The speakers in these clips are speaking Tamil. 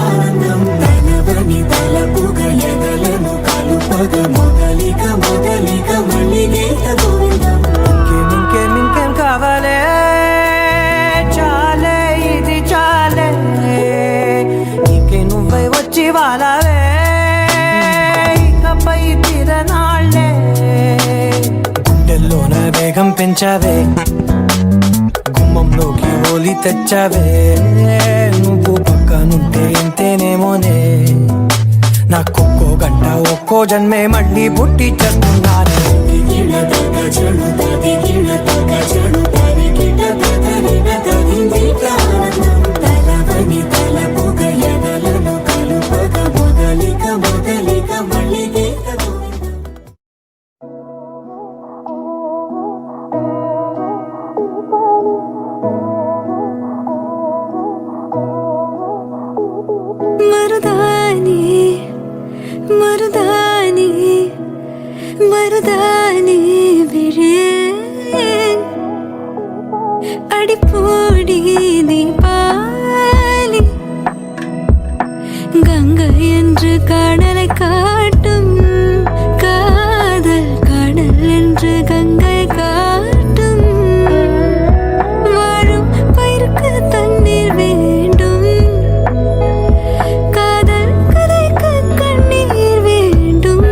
ఆనందం తలవని తలపుగ ఎదలను కలుపగ మొదలిక మొదలిక మళ్ళీ గీత గోవిందం ఇంకేం కావాలే చాలే ఇది చాలే నీకే నువ్వై వచ్చి వాలావే ఇకపై తిరనాళ్ళే గుండెల్లోన వేగం పెంచావే గుమ్మంలోకి హోలీ తెచ్చావే నువ్వు పక్కనుంటే ఎంతేనేమోనే నాకొక్కో గంట ఒక్కో జన్మే మళ్ళీ పుట్టి చేస్తున్నానే తలవని తలపుగ ఎదలను కలుపగ మొదలిక మొదలిక మళ్ళీ గీత గోవిందం மருதானி மருதானி மருதானி விழேன் அடிப்போடி தீபாலி கங்கை என்று கடலை காட்டும் காதல் கடல் என்று கங்கை காட்டும் வாழும் பயிருக்கு தண்ணீர் வேண்டும் காதல் கதைக்கு கண்ணீர் வேண்டும்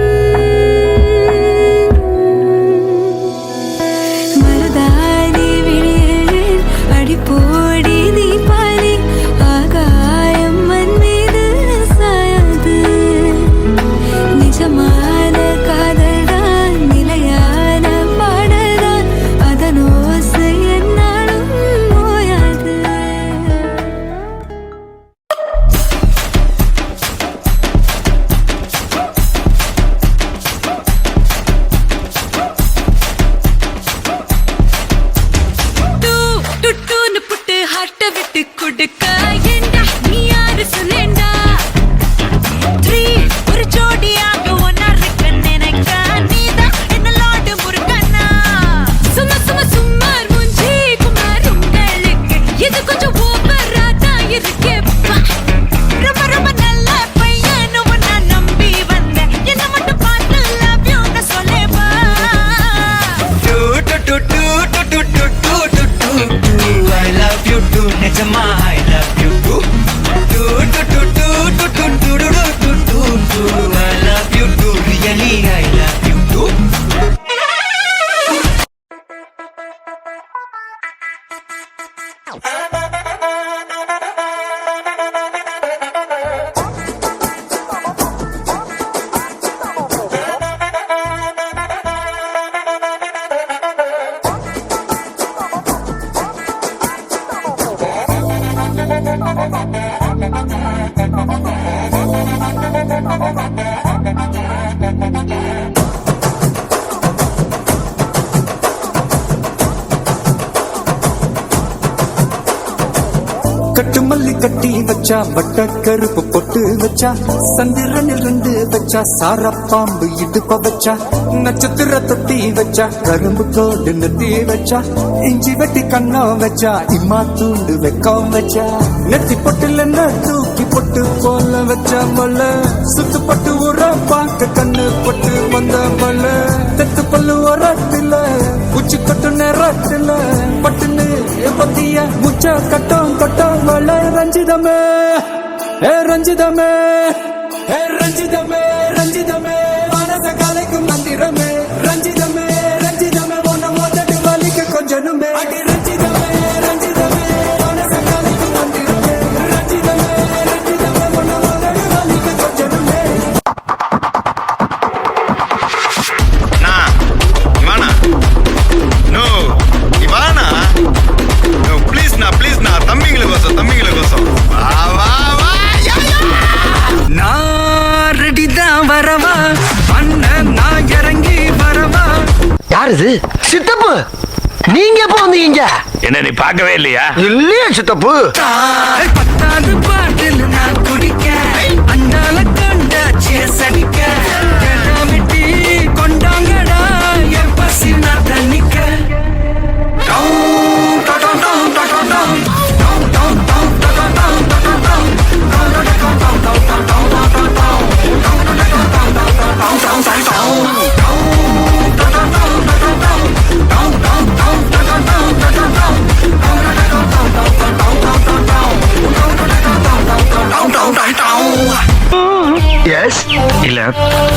மருதானி விழியேன் அடிப்போடி தீபாலி ஆகாயம் மண் மீது சாயாது நிஜமான காதல் தான் நிலையான பாடல் தான் அதன் ஓசை என்னாலும் ஓயாது டுட்டுன்னு புட்டு ஹார்ட்ட விட்டு கொடுக்க ஏண்டா நீ யாரு சொல்லேண்டா 3 ஒரு ஜோடியாக ஒன்னா இருக்க நினைக்க நீதான் என்ன லாடு முருகண்ணா சும்மா சும்மா சும்மார் மூஞ்சி குமார் உங்களுக்கு இது கொஞ்சம் ஓவரா தான் இருக்கே ரொம்ப ரொம்ப நல்ல பையன் உன்னை நம்பி வந்தேன் என்ன மட்டும் பார்த்து லவ் யூ நான் சொல்லேவா I love you too, நிஜமா I love you too. I love you too, really I love you too. கட்டு மல்லி கட்டி வச்சா வட்ட கருப்பு பொட்டு வச்சா சந்திரனில் இருந்து வச்சா சாரப்பாம்பு இடுப்ப வச்சா நட்சத்திர தொட்டி வச்சா கரும்பு தோடு நெத்தி வச்சா இஞ்சி வெட்டி கண்ணம் வச்சா இம்மா தூண்டு வெக்கம் வச்சா நெத்தி பொட்டுல தூக்கி பொட்டு போல வச்சா மொல்ல சுத்து பட்டு உர பார்க்க கண்ணு பொட்டு வந்த மொல்ல தெத்து பல்லு உரத்துல உச்சி கொட்டு நேரத்துல பட்டுன்னு பத்திய முச்ச கட்டம் கட்டம் வள ரஞ்சிதமே ஏ ரஞ்சிதமே ஏ ரஞ்சிதமே ரஞ்சிதமே மனச கலைக்கும் மந்திரமே ரஞ்சிதமே ரஞ்சிதமே ஒன்ன மோதட்டு வலிக்க கொஞ்சனுமே அடி ரஞ்சிதமே ரஞ்சிதமே மனச கலைக்கும் மந்திரமே ரஞ்சிதமே ரஞ்சிதமே ஒன்ன மோதட்டு வலிக்க கொஞ்சனுமே யார் இது? சித்தப்பு, நீங்க எப்ப வந்தீங்க? என்ன நீ பார்க்கவே இல்லையா? இல்லையா சித்தப்பு? பத்தாவது பாட்டில் நான் குடிக்க அண்டால கொண்ட சேசடிக்க கேட்டாமிட்டி கொண்டாங்கடா என் பசி நான் தண்ணிக்க down down down down down down down down down down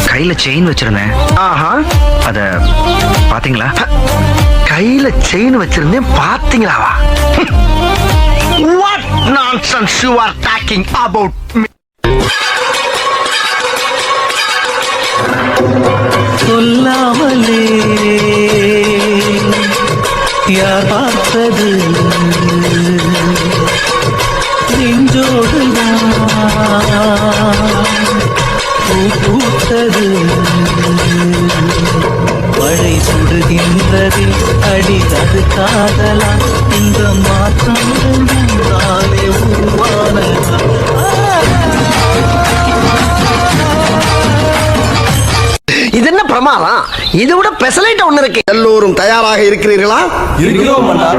கையில செயின் வச்சிருந்தேன். ஆஹா, அத பாத்தீங்களா? கையில செயின் வச்சிருந்தேன் பாத்தீங்களாவா? What nonsense you are talking about me? சொல்லாமலே யார் பார்த்தது நெஞ்சோடுதான் பூ பூத்தது மழை சுடுகின்றது அடி அது காதலா இந்த மாற்றம் தானே உருவானதா இது என்ன பிரமாதம்? இது விட பெசலைட் ஒண்ணு இருக்கு. எல்லோரும் தயாராக இருக்கிறீர்களா? இருக்கிறோம் அண்ணா.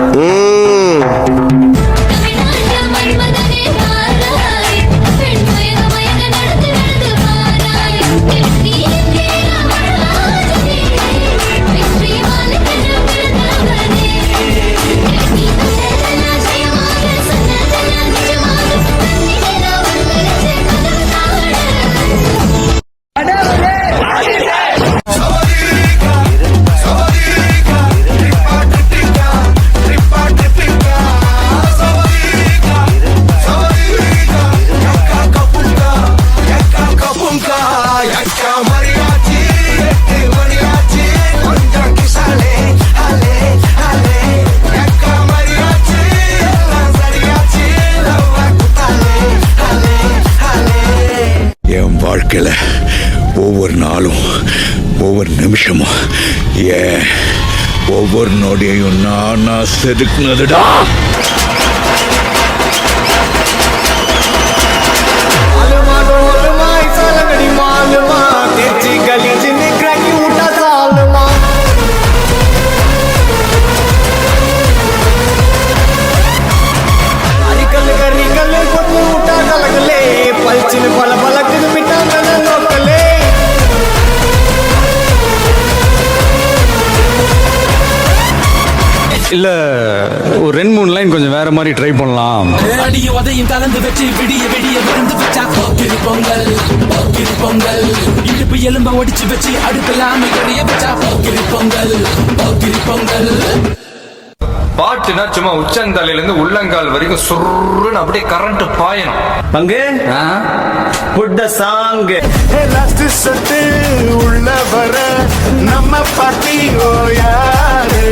மன்மதனே மாறாய் பெண் மயங்க மயங்க நடந்து நடந்து மாறாய் நீ வெற்றி மாலுக்கென பிறந்தவனே நீ சொன்னதெல்லாம் ஜெயமாக சொன்னதெல்லாம் நிஜமாக நினைவெல்லாம் உருவெடுத்து கதவு தாட என் வாழ்க்கையில ஒவ்வொரு நாளும் ஒவ்வொரு நிமிஷமும் ஏன் ஒவ்வொரு நொடியையும் நானா செதுக்குனதுடா. இல்ல ஒரு 2-3 லைன் கொஞ்சம் வேற மாதிரி ட்ரை பண்ணலாம். அடியும் அதையும் கலந்து வச்சு விடிய விடிய விழுந்து வச்சா போக்கிரி பொங்கல் போக்கிரி பொங்கல் இடுப்பு எலும்ப ஒடிச்சு வச்சு அடுப்பெல்லாம எடைய வச்சா போக்கிரி பொங்கல் போக்கிரி பொங்கல். பாட்டுனா சும்மா உச்சந்தலையில இருந்து உள்ளங்கால் வரைக்கும் சுருன்னு அப்படியே கரண்ட் பாயணும். பங்கு புட்ட சாங் சத்து உள்ள வர நம்ம பாட்டி யாரு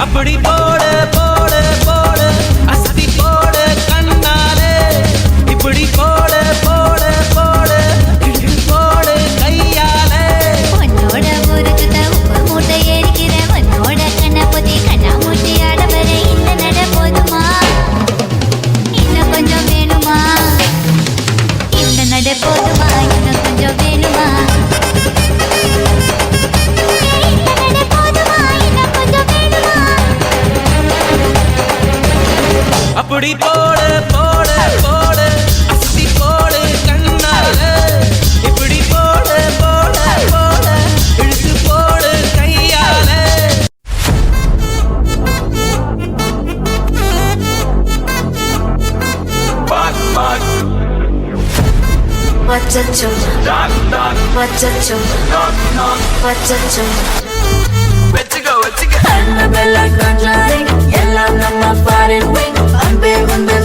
அப்படி போடு போடு போடு அசதி போடு கண்ணாலே இப்படி போடு போடு போடு போடு கையாலே உன்னோட ஊருக்கு உப்பு மூட்டை ஏறிக்கிற உன்னோட கண்ண பொதி கண்ணா மூட்டி ஆடவர இந்த நட போதுமா இன்னும் கொஞ்சம் வேணுமா இந்த நட போதுமா இன்னும் கொஞ்சம் வேணுமா அப்படி போடு போடு போடு அசதி போடு கண்ணாலே இப்படி போடு போடு போடு இழுத்து போடு கையாலே. வச்சச்சோ வச்சச்சோ வச்சச்சோ வெச்சுக்கோ வெச்சுக்கோ எல்லாம் நம்ம பாரின் அன்பே வந்து